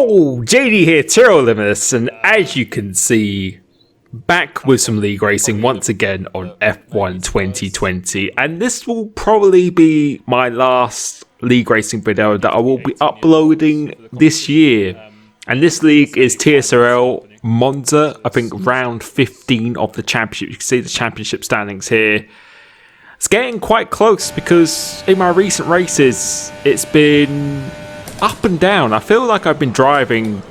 Yo, JD here, Limitless, and as you can see, back with some league racing once again on F1 2020, and this will probably be my last league racing video that I will be uploading this year. And this league is TSRL Monza, I think round 15 of the championship. You can see the championship standings here. It's getting quite close because in my recent races, it's been up and down. I feel like I've been driving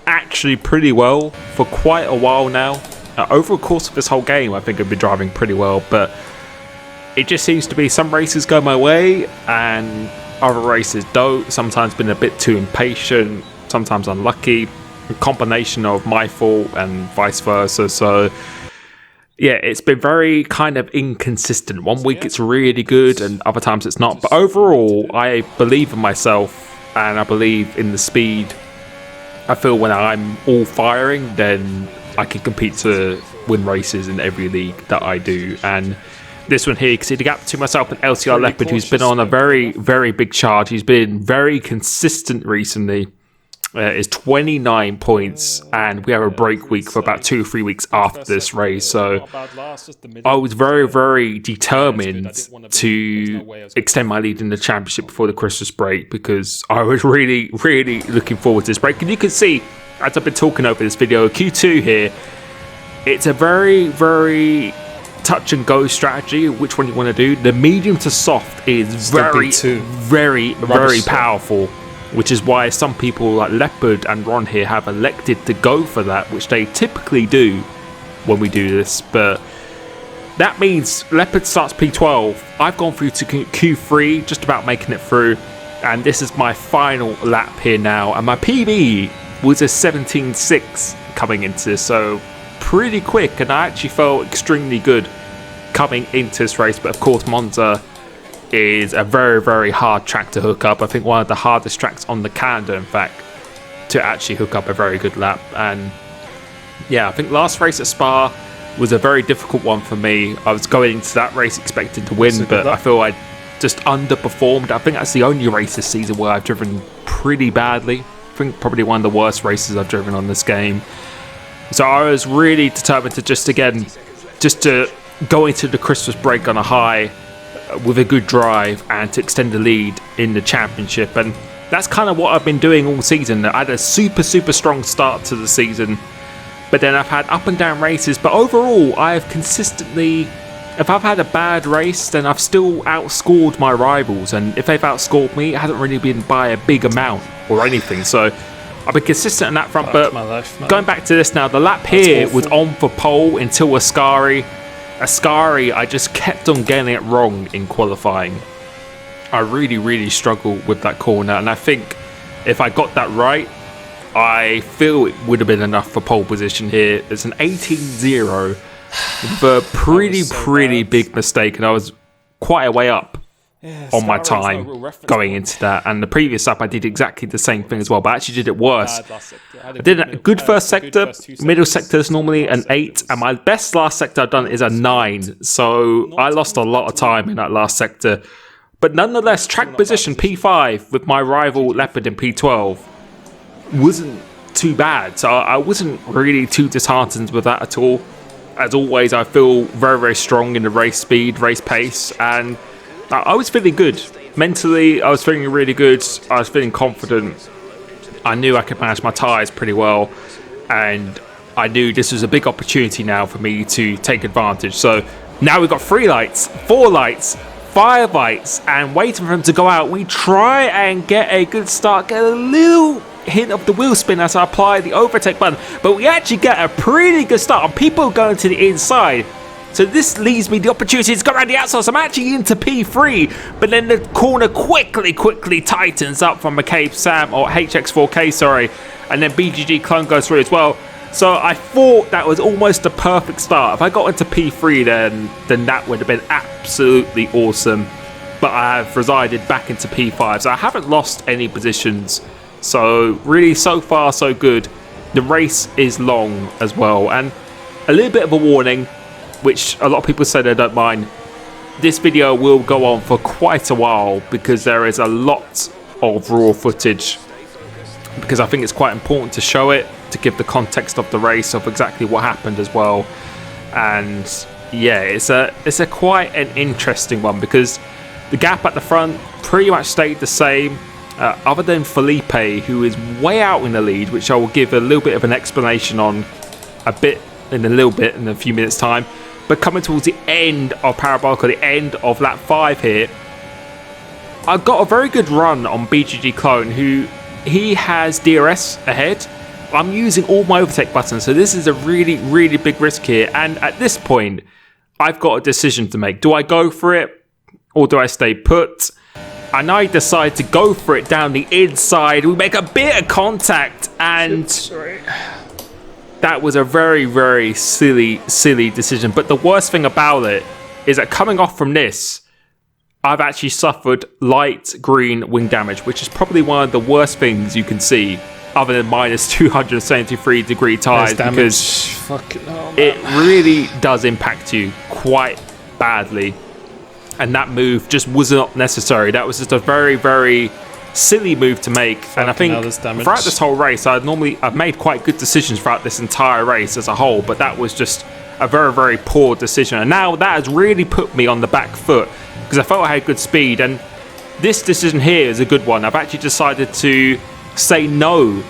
actually pretty well for quite a while now. Over the course of this whole game, I think I've been driving pretty well, but it just seems to be some races go my way and other races don't. Sometimes been a bit too impatient, sometimes unlucky, a combination of my fault and vice versa. So yeah, it's been very kind of inconsistent. One week it's really good and other times it's not. But overall, I believe in myself and I believe in the speed. I feel when I'm all firing, then I can compete to win races in every league that I do. And this one here, you can see the gap between myself and LCR Leopard, who's been on a very, very big charge. He's been very consistent recently. Is 29 points, and we have a break week for about 2 or 3 weeks after this race. So I was very, very determined to extend my lead in the championship before the Christmas break because I was really, really looking forward to this break. And you can see, as I've been talking over this video, Q2 here, it's a very, very touch and go strategy. Which one you want to do? The medium to soft is very, very, very powerful, which is why some people like Leopard and Ron here have elected to go for that, which they typically do when we do this. But that means Leopard starts P12. I've gone through to Q3, just about making it through, and this is my final lap here now. And my PB was a 17.6 coming into this, so pretty quick, and I actually felt extremely good coming into this race. But of course, Monza is a very, very hard track to hook up. I think one of the hardest tracks on the calendar, in fact, to actually hook up a very good lap. And yeah, I think last race at Spa was a very difficult one for me. I was going into that race expecting to win, but I feel I just underperformed. I think that's the only race this season where I've driven pretty badly. I think probably one of the worst races I've driven on this game. So I was really determined to just to go into the Christmas break on a high with a good drive and to extend the lead in the championship. And that's kind of what I've been doing all season. I had a super strong start to the season, but then I've had up and down races. But overall, I've consistently, if I've had a bad race, then I've still outscored my rivals, and if they've outscored me, it hasn't really been by a big amount or anything. So I've been consistent on that front. But going back to this now, the lap here was on for pole until Ascari, I just kept on getting it wrong in qualifying. I really struggled with that corner, and I think if I got that right, I feel it would have been enough for pole position here. It's an 18-0 with a pretty big mistake, and I was quite a way up on my time going into that. And the previous lap I did exactly the same thing as well, but I actually did it worse. I did a good first sector, middle sector is normally an 8, and my best last sector I've done is a 9, so I lost a lot of time in that last sector. But nonetheless, track position P5 with my rival Leopard in P12 wasn't too bad, so I wasn't really too disheartened with that at all. As always, I feel very strong in the race speed, race pace, and I was feeling good. Mentally, I was feeling really good. I was feeling confident. I knew I could manage my tyres pretty well. And I knew this was a big opportunity now for me to take advantage. So now we've got 3 lights, 4 lights, 5 lights, and waiting for them to go out. We try and get a good start, get a little hint of the wheel spin as I apply the overtake button. But we actually get a pretty good start, and people going to the inside. So this leaves me the opportunity to go around the outside. So I'm actually into P3, but then the corner quickly tightens up from McCabe Sam, or HX4K, sorry, and then BGG Clone goes through as well. So I thought that was almost a perfect start. If I got into P3, then that would have been absolutely awesome. But I have resided back into P5, so I haven't lost any positions. So really, so far so good. The race is long as well, and a little bit of a warning, which a lot of people say they don't mind. This video will go on for quite a while because there is a lot of raw footage because I think it's quite important to show it, to give the context of the race, of exactly what happened as well. And yeah, it's a quite an interesting one, because the gap at the front pretty much stayed the same, other than Felipe, who is way out in the lead, which I will give a little bit of an explanation on in a few minutes time. But coming towards the end of Parabolica, the end of lap 5 here, I've got a very good run on BGG Clone, who he has DRS ahead. I'm using all my overtake buttons, so this is a really, really big risk here. And at this point, I've got a decision to make. Do I go for it, or do I stay put? And I decide to go for it down the inside. We make a bit of contact, and that was a very, very silly decision. But the worst thing about it is that coming off from this, I've actually suffered light green wing damage, which is probably one of the worst things you can see, other than minus 273 degree tires, because it really does impact you quite badly. And that move just was not necessary. That was just a very, very silly move to make. And I think throughout this whole race, I've made quite good decisions throughout this entire race as a whole, but that was just a very, very poor decision. And now that has really put me on the back foot, because I felt I had good speed. And this decision here is a good one. I've actually decided to say no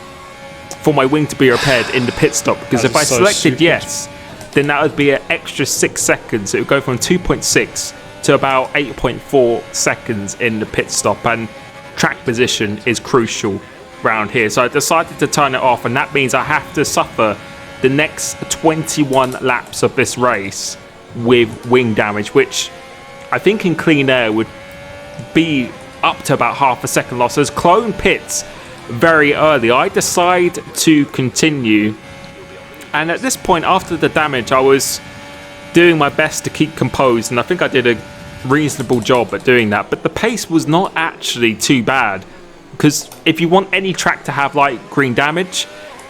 for my wing to be repaired in the pit stop, because if I selected yes, then that would be an extra 6 seconds. It would go from 2.6 to about 8.4 seconds in the pit stop, and track position is crucial round here. So I decided to turn it off, and that means I have to suffer the next 21 laps of this race with wing damage, which I think in clean air would be up to about half a second loss. As Clone pits very early, I decide to continue, and at this point, after the damage, I was doing my best to keep composed, and I think I did a reasonable job at doing that. But the pace was not actually too bad, because if you want any track to have light green damage,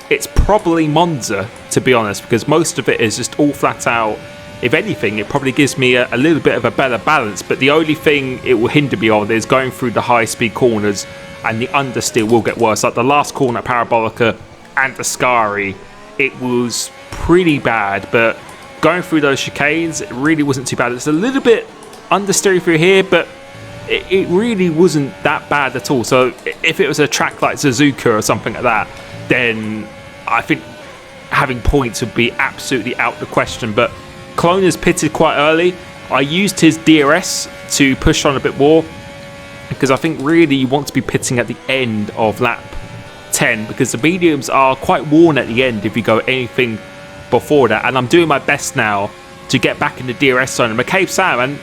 it's probably Monza, to be honest, because most of it is just all flat out. If anything, it probably gives me a little bit of a better balance, but the only thing it will hinder me of is going through the high speed corners, and the understeer will get worse. Like the last corner at Parabolica and Ascari, it was pretty bad, but going through those chicanes, it really wasn't too bad. It's a little bit understeering through here, but it really wasn't that bad at all. So if it was a track like Suzuka or something like that, then I think having points would be absolutely out the question. But Clone has pitted quite early. I used his DRS to push on a bit more, because I think really you want to be pitting at the end of lap 10, because the mediums are quite worn at the end if you go anything before that. And I'm doing my best now to get back in the DRS zone. And McCabe Sam, and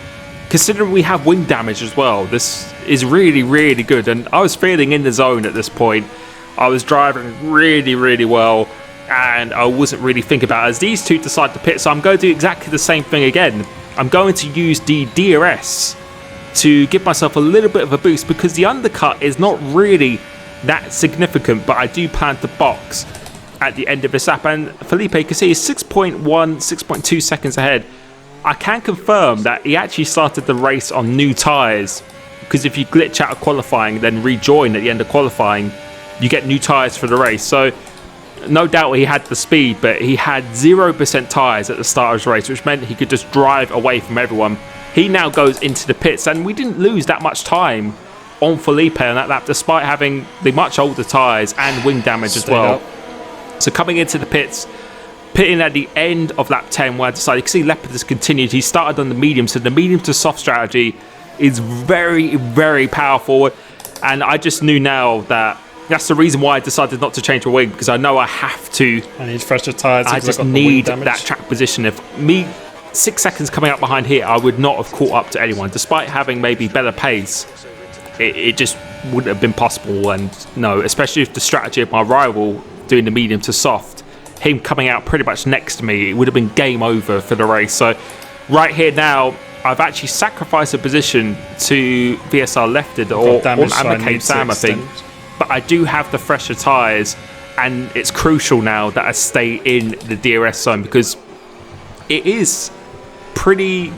considering we have wing damage as well, this is really, really good. And I was feeling in the zone at this point. I was driving really, really well, and I wasn't really thinking about it as these two decide to pit. So I'm going to do exactly the same thing again. I'm going to use the DRS to give myself a little bit of a boost, because the undercut is not really that significant, but I do plan to box at the end of this lap. And Felipe can see is 6.1, 6.2 seconds ahead. I can confirm that he actually started the race on new tyres, because if you glitch out of qualifying then rejoin at the end of qualifying, you get new tyres for the race. So no doubt he had the speed, but he had 0% tyres at the start of his race, which meant he could just drive away from everyone. He now goes into the pits, and we didn't lose that much time on Felipe on that lap, despite having the much older tyres and wing damage as well. So coming into the pits, pitting at the end of lap 10, where I decided, you can see Leopard has continued. He started on the medium, so the medium to soft strategy is very, very powerful. And I just knew now that that's the reason why I decided not to change my wing, because I know I have to. I need fresher tyres. I just need that track position. If me 6 seconds coming up behind here, I would not have caught up to anyone, despite having maybe better pace. It just wouldn't have been possible. And no, especially if the strategy of my rival doing the medium to soft, him coming out pretty much next to me, it would have been game over for the race. So right here now, I've actually sacrificed a position to VSR Lefted or McCabe Sam, I think. But I do have the fresher tyres, and it's crucial now that I stay in the DRS zone, because it is pretty.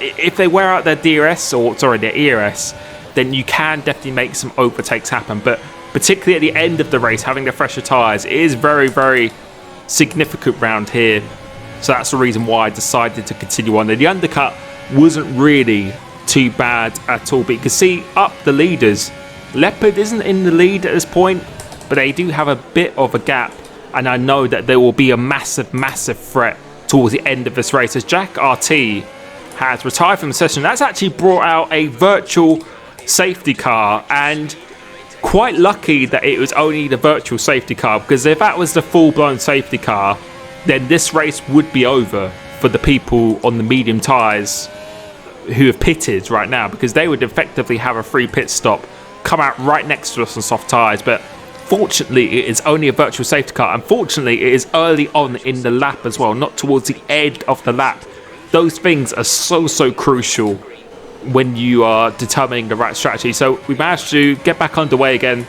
If they wear out their DRS, or sorry, their ERS, then you can definitely make some overtakes happen. But particularly at the end of the race, having the fresher tyres. It is very, very significant round here. So that's the reason why I decided to continue on. The undercut wasn't really too bad at all, but you can see up the leaders. Leopard isn't in the lead at this point, but they do have a bit of a gap, and I know that there will be a massive threat towards the end of this race as Jack RT has retired from the session. That's actually brought out a virtual safety car, and quite lucky that it was only the virtual safety car, because if that was the full-blown safety car, then this race would be over for the people on the medium tyres who have pitted right now, because they would effectively have a free pit stop, come out right next to us on soft tyres. But fortunately, it is only a virtual safety car. Unfortunately, it is early on in the lap as well, not towards the end of the lap. Those things are so crucial when you are determining the right strategy. So we managed to get back underway again,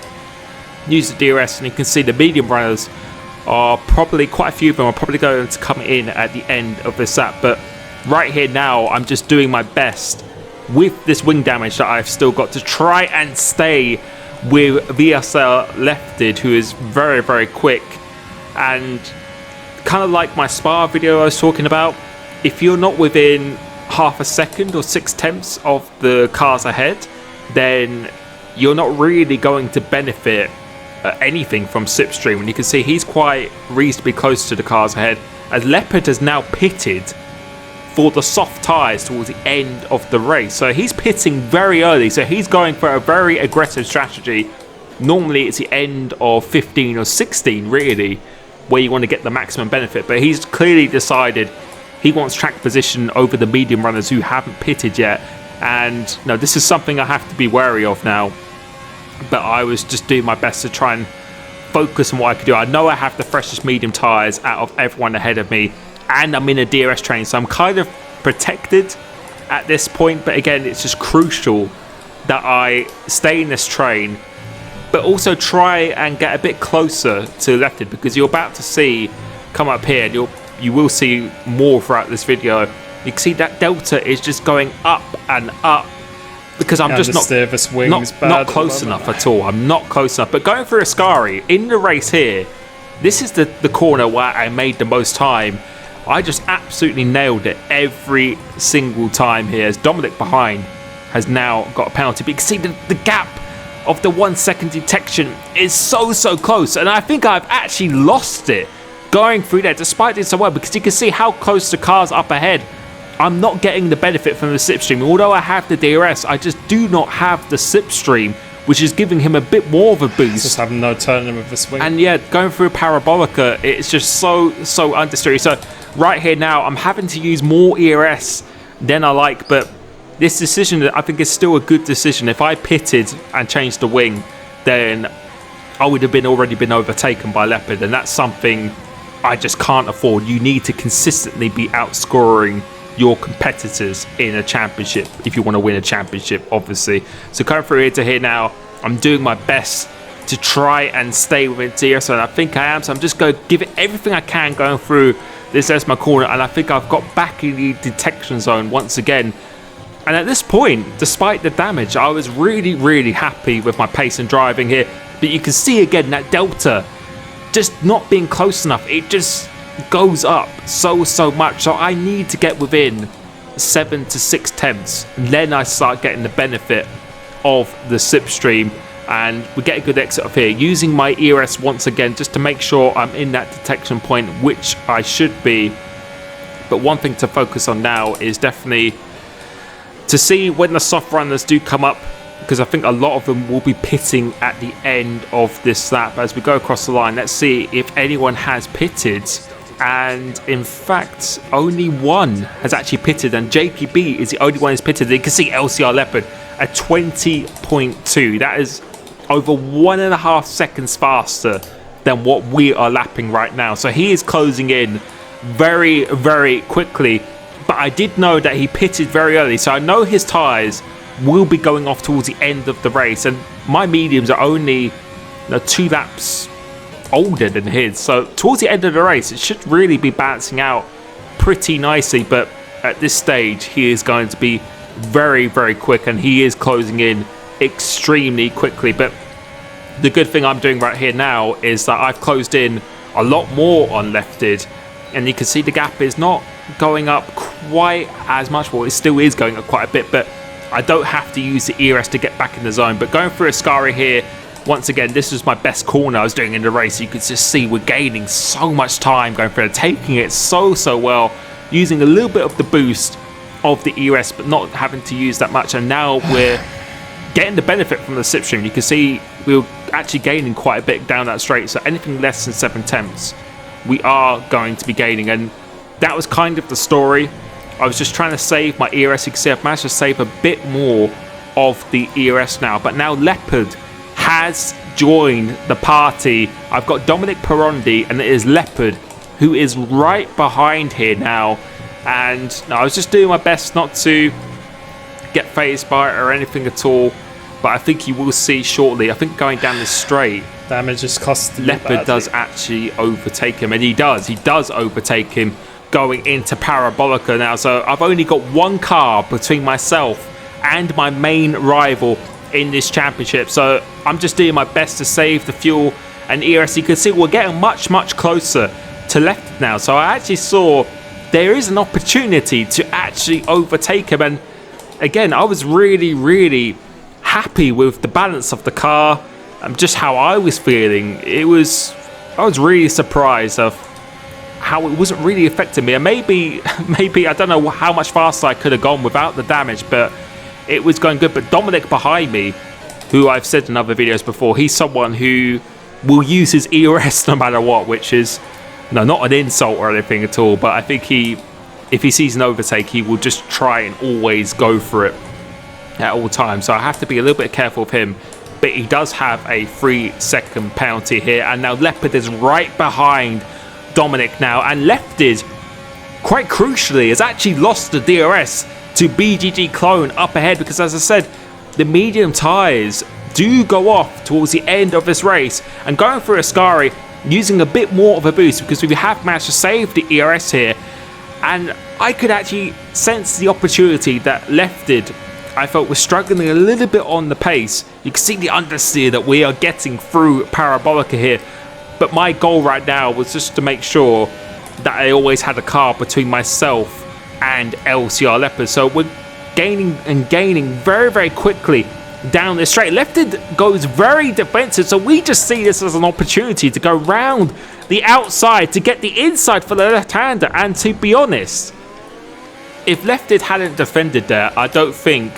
use the DRS, and you can see the medium runners are probably, quite a few of them are probably going to come in at the end of this lap. But right here now, I'm just doing my best with this wing damage that I've still got to try and stay with VSL Lefted, who is very quick. And kind of like my Spa video I was talking about, if you're not within half a second or 6/10 of the cars ahead, then you're not really going to benefit anything from slipstream. And you can see he's quite reasonably close to the cars ahead, as Leopard has now pitted for the soft tyres towards the end of the race. So he's pitting very early, so he's going for a very aggressive strategy. Normally it's the end of 15 or 16 really where you want to get the maximum benefit, but he's clearly decided he wants track position over the medium runners who haven't pitted yet. And no, this is something I have to be wary of now, but I was just doing my best to try and focus on what I could do. I know I have the freshest medium tyres out of everyone ahead of me, and I'm in a DRS train, so I'm kind of protected at this point. But again, it's just crucial that I stay in this train, but also try and get a bit closer to Lefted, because you're about to see come up here, and you will see more throughout this video. You can see that delta is just going up and up, because I'm just not close enough at all. I'm not close enough. But going through Ascari in the race here, this is the corner where I made the most time. I just absolutely nailed it every single time here, as Dominic behind has now got a penalty. But you can see the gap of the 1 second detection is so close, and I think I've actually lost it going through there despite doing so well, because you can see how close the car's up ahead. I'm not getting the benefit from the slipstream. Although I have the DRS, I just do not have the slipstream, which is giving him a bit more of a boost. Just having no turning with the swing. And yeah, going through Parabolica, it's just so understeery. So right here now, I'm having to use more ERS than I like, but this decision, I think, is still a good decision. If I pitted and changed the wing, then I would have already been overtaken by Leopard, and that's something I just can't afford. You need to consistently be outscoring your competitors in a championship if you want to win a championship, obviously. So coming through here to here now, I'm doing my best to try and stay within DRS, and I think I am. So I'm just going to give it everything I can going through this ESMA corner, and I think I've got back in the detection zone once again. And at this point, despite the damage, I was really happy with my pace and driving here. But you can see again that delta just not being close enough. It just goes up so much. So I need to get within 7 to 6/10, and then I start getting the benefit of the slipstream, and we get a good exit off here using my ERS once again, just to make sure I'm in that detection point, which I should be. But one thing to focus on now is definitely to see when the soft runners do come up, because I think a lot of them will be pitting at the end of this lap as we go across the line. Let's see if anyone has pitted. And in fact, only one has actually pitted, and JPB is the only one who's pitted. You can see LCR Leopard at 20.2. That is over 1.5 seconds faster than what we are lapping right now. So he is closing in very quickly. But I did know that he pitted very early, so I know his tyres will be going off towards the end of the race, and my mediums are only 2 laps older than his, so towards the end of the race it should really be balancing out pretty nicely. But at this stage he is going to be very quick, and he is closing in extremely quickly. But the good thing I'm doing right here now is that I've closed in a lot more on Leopard, and you can see the gap is not going up quite as much. Well, it still is going up quite a bit, but I don't have to use the ERS to get back in the zone. But going through Ascari here, once again, this was my best corner I was doing in the race. You could just see we're gaining so much time going through it, taking it so well, using a little bit of the boost of the ERS, but not having to use that much. And now we're getting the benefit from the slipstream. You can see we're actually gaining quite a bit down that straight. So anything less than 7 tenths, we are going to be gaining. And that was kind of the story. I was just trying to save my ERS. You can see I've managed to save a bit more of the ERS now. But now Leopard has joined the party. I've got Dominic Perondi, and it is Leopard who is right behind here now. And I was just doing my best not to get phased by it or anything at all. But I think you will see shortly. I think going down this straight, damage is costing Leopard does actually overtake him, and he does overtake him going into Parabolica now. So I've only got one car between myself and my main rival in this championship. So I'm just doing my best to save the fuel and ERS. You can see we're getting much closer to left now. So I actually saw there is an opportunity to actually overtake him. And again, I was really happy with the balance of the car and just how I was feeling. I was really surprised of how it wasn't really affecting me. And maybe I don't know how much faster I could have gone without the damage, but it was going good. But Dominic behind me, who I've said in other videos before, he's someone who will use his ERS no matter what, which is not an insult or anything at all, but I think if he sees an overtake, he will just try and always go for it at all times. So I have to be a little bit careful of him. But he does have a 3-second penalty here, and now Leopard is right behind Dominic now, and Leopard, quite crucially, has actually lost the DRS to BGG Clone up ahead, because as I said, the medium tyres do go off towards the end of this race, and going through Ascari using a bit more of a boost, because we have managed to save the ERS here. And I could actually sense the opportunity that Leopard, I felt, was struggling a little bit on the pace. You can see the understeer that we are getting through Parabolica here. But my goal right now was just to make sure that I always had a car between myself and LCR Leopard. So we're gaining very quickly down this straight. Leopard goes very defensive, so we just see this as an opportunity to go round the outside to get the inside for the left-hander. And to be honest, if Leopard hadn't defended there, I don't think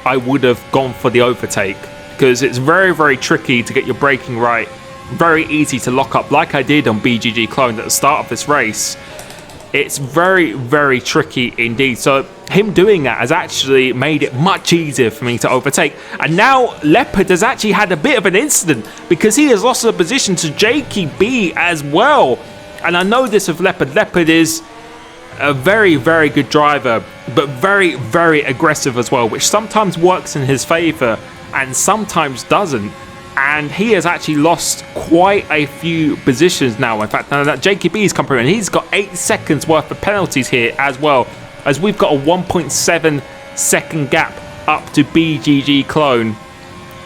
I would have gone for the overtake, because it's very tricky to get your braking right, very easy to lock up like I did on BGG Clone at the start of this race. It's very tricky indeed. So him doing that has actually made it much easier for me to overtake. And now Leopard has actually had a bit of an incident, because he has lost the position to Jakey B as well. And I know this of Leopard. Leopard is a very good driver, but very aggressive as well, which sometimes works in his favor and sometimes doesn't. And he has actually lost quite a few positions now. In fact, now that JKB has come through, and he's got 8 seconds worth of penalties here as well, as we've got a 1.7 second gap up to BGG Clone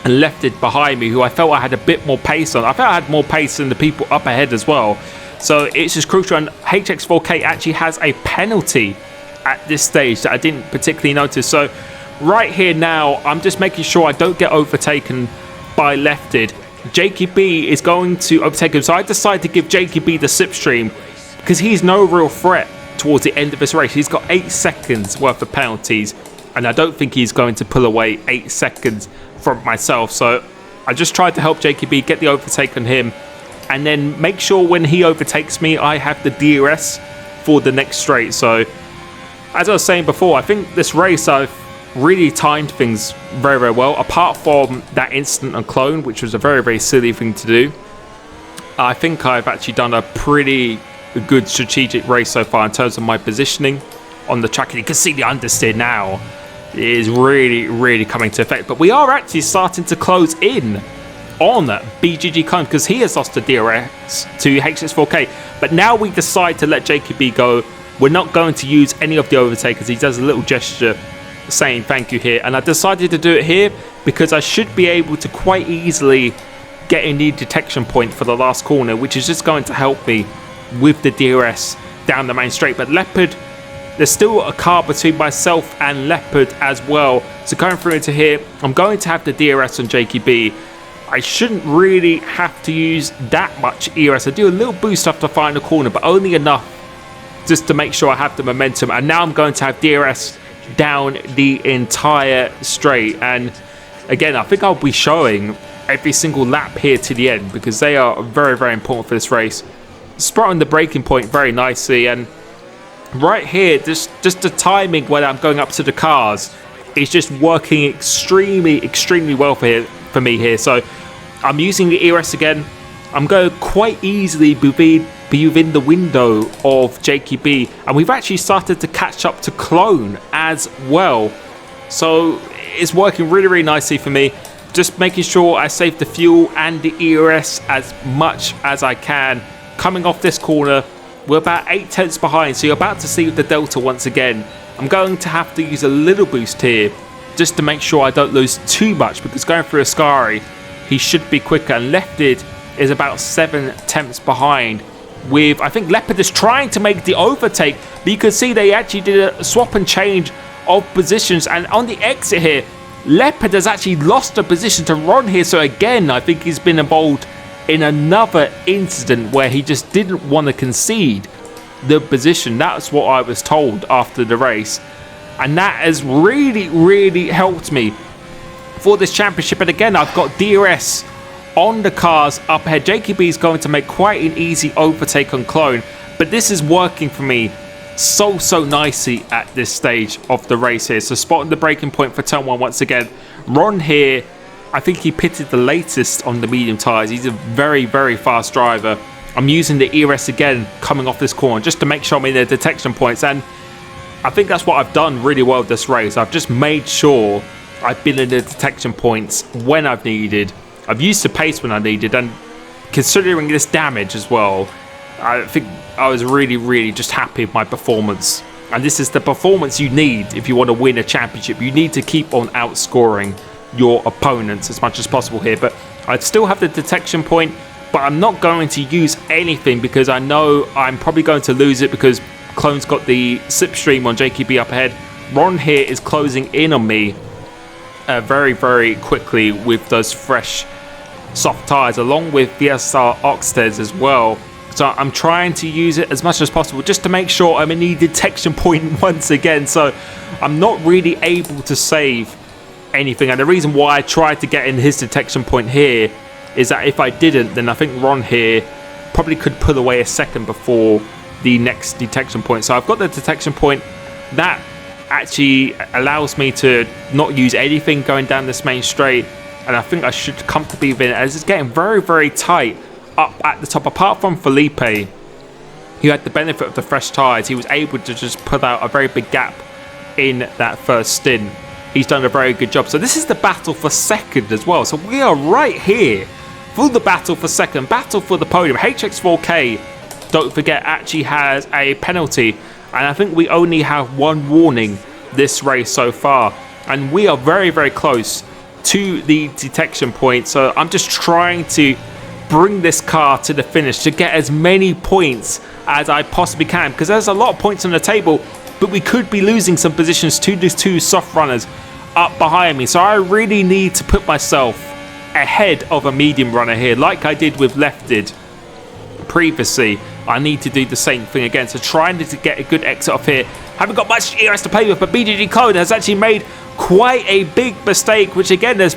and Leopard behind me, who I felt I had a bit more pace on. I felt I had more pace than the people up ahead as well. So it's just crucial. And HX4K actually has a penalty at this stage that I didn't particularly notice. So right here now, I'm just making sure I don't get overtaken by Leopard. JKB is going to overtake him, so I decided to give JKB the slipstream, because he's no real threat towards the end of this race. He's got 8 seconds worth of penalties, and I don't think he's going to pull away 8 seconds from myself. So I just tried to help JKB get the overtake on him, and then make sure when he overtakes me, I have the DRS for the next straight. So as I was saying before, I think this race I've really timed things very well, apart from that incident on Clone, which was a very silly thing to do. I think I've actually done a pretty good strategic race so far in terms of my positioning on the track. And you can see the understeer now is really coming to effect. But we are actually starting to close in on BGG Clone, because he has lost the DRS to HX4K. But now we decide to let JKB go. We're not going to use any of the overtakers. He does a little gesture saying thank you here, and I decided to do it here because I should be able to quite easily getting the detection point for the last corner, which is just going to help me with the DRS down the main straight. But Leopard, there's still a car between myself and Leopard as well. So going through into here, I'm going to have the DRS on JQB. I shouldn't really have to use that much ERS. I do a little boost after the final corner, but only enough just to make sure I have the momentum. And now I'm going to have DRS down the entire straight. And again, I think I'll be showing every single lap here to the end, because they are very, very important for this race. Spotting the braking point very nicely, and right here, just the timing when I'm going up to the cars is just working extremely well for me here. So I'm using the ERS again. I'm going to quite easily be within the window of JQB, and we've actually started to catch up to Clone as well. So it's working really nicely for me. Just making sure I save the fuel and the ERS as much as I can. Coming off this corner, we're about 8 tenths behind, so you're about to see the delta once again. I'm going to have to use a little boost here just to make sure I don't lose too much, because going through Ascari, he should be quicker. And Leopard is about 7 tenths behind, with, I think Leopard is trying to make the overtake, but you can see they actually did a swap and change of positions. And on the exit here, Leopard has actually lost a position to Ron here. So again, I think he's been involved in another incident where he just didn't want to concede the position. That's what I was told after the race, and that has really helped me for this championship. And again, I've got DRS on the cars up ahead. JQB is going to make quite an easy overtake on Clone, but this is working for me so nicely at this stage of the race here. So spotting the braking point for turn 1 once again. Ron here, I think he pitted the latest on the medium tyres. He's a very fast driver. I'm using the ERS again coming off this corner just to make sure I'm in the detection points, and I think that's what I've done really well this race. I've just made sure I've been in the detection points when I've needed. I've used the pace when I needed, and considering this damage as well, I think I was really just happy with my performance. And this is the performance you need if you want to win a championship. You need to keep on outscoring your opponents as much as possible here. But I'd still have the detection point, but I'm not going to use anything because I know I'm probably going to lose it, because Clone's got the slipstream on JQB up ahead. Ron here is closing in on me very quickly with those fresh soft tyres, along with VSR Oxtez as well. So I'm trying to use it as much as possible just to make sure I'm in the detection point once again. So I'm not really able to save anything. And the reason why I tried to get in his detection point here is that if I didn't, then I think Ron here probably could pull away a second before the next detection point. So I've got the detection point. That actually allows me to not use anything going down this main straight. And I think I should comfortably win it, as it's getting very tight up at the top. Apart from Felipe, who had the benefit of the fresh tyres, he was able to just put out a very big gap in that first stint. He's done a very good job. So this is the battle for second as well. So we are right here for the battle for second, battle for the podium. HX4K, don't forget, actually has a penalty, and I think we only have one warning this race so far, and we are very close to the detection point. So I'm just trying to bring this car to the finish to get as many points as I possibly can, because there's a lot of points on the table, but we could be losing some positions to these two soft runners up behind me. So I really need to put myself ahead of a medium runner here, like I did with Lefted previously. I need to do the same thing again. So trying to get a good exit off here. Haven't got much ERS to play with, but BGG Code has actually made quite a big mistake, which again has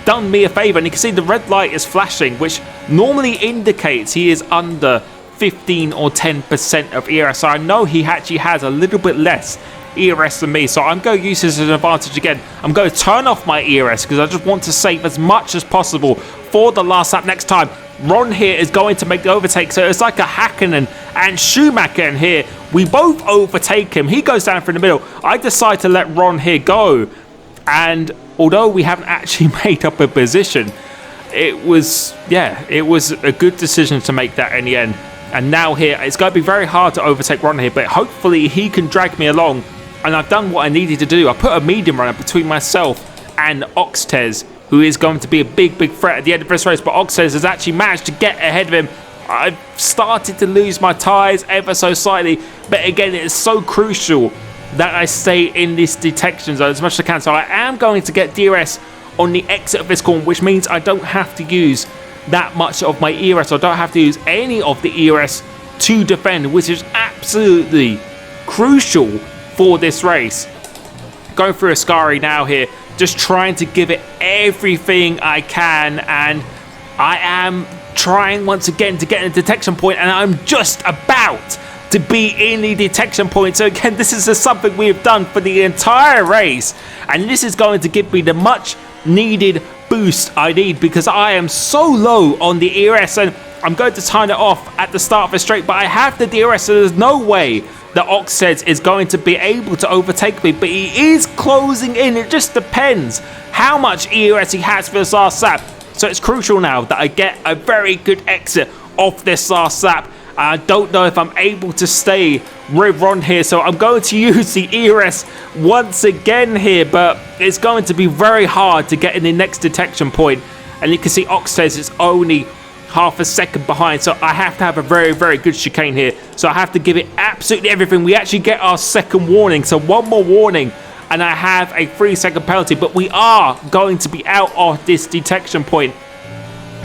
done me a favour. And you can see the red light is flashing, which normally indicates he is under 15 or 10% of ERS. So I know he actually has a little bit less ERS than me, so I'm going to use this as an advantage again. I'm going to turn off my ERS because I just want to save as much as possible for the last lap next time. Ron here is going to make the overtake, so it's like a Hakkinen and Schumacher in here. We both overtake him. He goes down through the middle. I decide to let Ron here go, and although we haven't actually made up a position, it was a good decision to make that in the end. And now here, it's going to be very hard to overtake Ron here, but hopefully he can drag me along. And I've done what I needed to do. I put a medium runner between myself and Oxtez who is going to be a big threat at the end of this race. But Oxes has actually managed to get ahead of him. I've started to lose my tyres ever so slightly, but again, it is so crucial that I stay in this detection zone as much as I can. So I am going to get DRS on the exit of this corner, which means I don't have to use that much of my ERS. I don't have to use any of the ERS to defend, which is absolutely crucial for this race. Going through Ascari now here, just trying to give it everything I can, and I am trying once again to get in the detection point, and I'm just about to be in the detection point. So again, this is something we have done for the entire race, and this is going to give me the much needed boost I need, because I am so low on the ERS, and I'm going to turn it off at the start of the straight, but I have the DRS, so there's no way that Oxhead is going to be able to overtake me, but he is closing in. It just depends how much ERS he has for this last lap. So it's crucial now that I get a very good exit off this last lap. I don't know if I'm able to stay with Ron here, so I'm going to use the ERS once again here, but it's going to be very hard to get in the next detection point. And you can see Oxhead is only half a second behind, so I have to have a very good chicane here. So I have to give it absolutely everything. We actually get our second warning, so one more warning and I have a 3-second penalty, but we are going to be out of this detection point.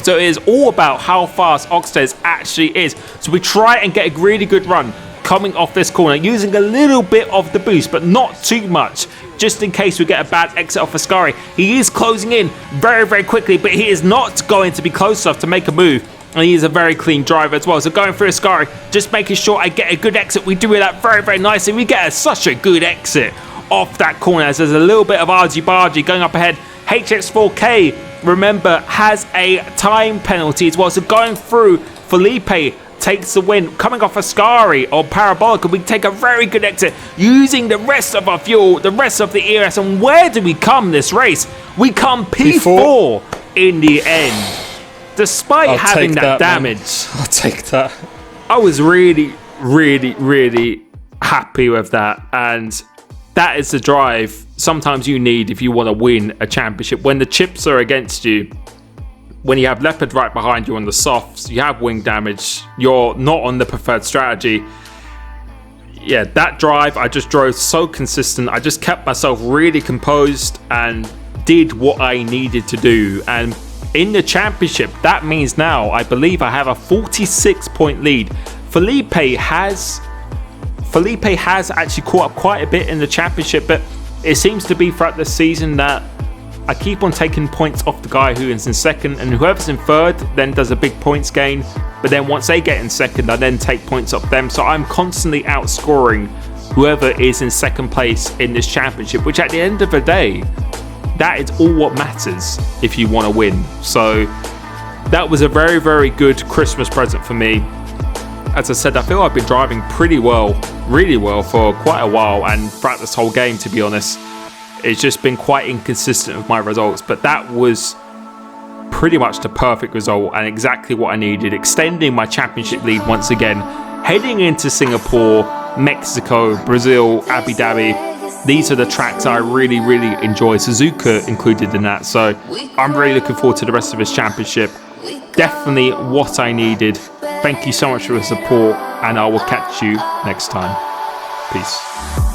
So it is all about how fast Oxtes actually is. So we try and get a really good run coming off this corner, using a little bit of the boost, but not too much, just in case we get a bad exit off Ascari. He is closing in very quickly, but he is not going to be close enough to make a move. And he is a very clean driver as well. So going through Ascari, just making sure I get a good exit. We do that very nicely. We get such a good exit off that corner, as there's a little bit of argy-bargy going up ahead. HX4K, remember, has a time penalty as well. So going through, Felipe takes the win. Coming off Ascari or Parabolica, we take a very good exit using the rest of our fuel, the rest of the ERS. And where do we come this race? We come P4 in the end. Despite having that damage. I'll take that. I was really happy with that. And that is the drive sometimes you need if you want to win a championship. When the chips are against you, when you have Leopard right behind you on the softs, you have wing damage, you're not on the preferred strategy. Yeah, that drive, I just drove so consistent. I just kept myself really composed and did what I needed to do. And in the championship, that means now I believe I have a 46-point lead. Felipe has actually caught up quite a bit in the championship, but it seems to be throughout the season that I keep on taking points off the guy who is in second, and whoever's in third then does a big points gain, but then once they get in second, I then take points off them. So I'm constantly outscoring whoever is in second place in this championship, which at the end of the day, that is all what matters if you want to win. So that was a very good Christmas present for me. As I said, I feel I've been driving pretty well, really well for quite a while, and throughout this whole game, to be honest, it's just been quite inconsistent with my results. But that was pretty much the perfect result and exactly what I needed, extending my championship lead once again, heading into Singapore, Mexico, Brazil, Abu Dhabi. These are the tracks I really enjoy, Suzuka included in that. So I'm really looking forward to the rest of this championship. Definitely what I needed. Thank you so much for the support, and I will catch you next time. Peace.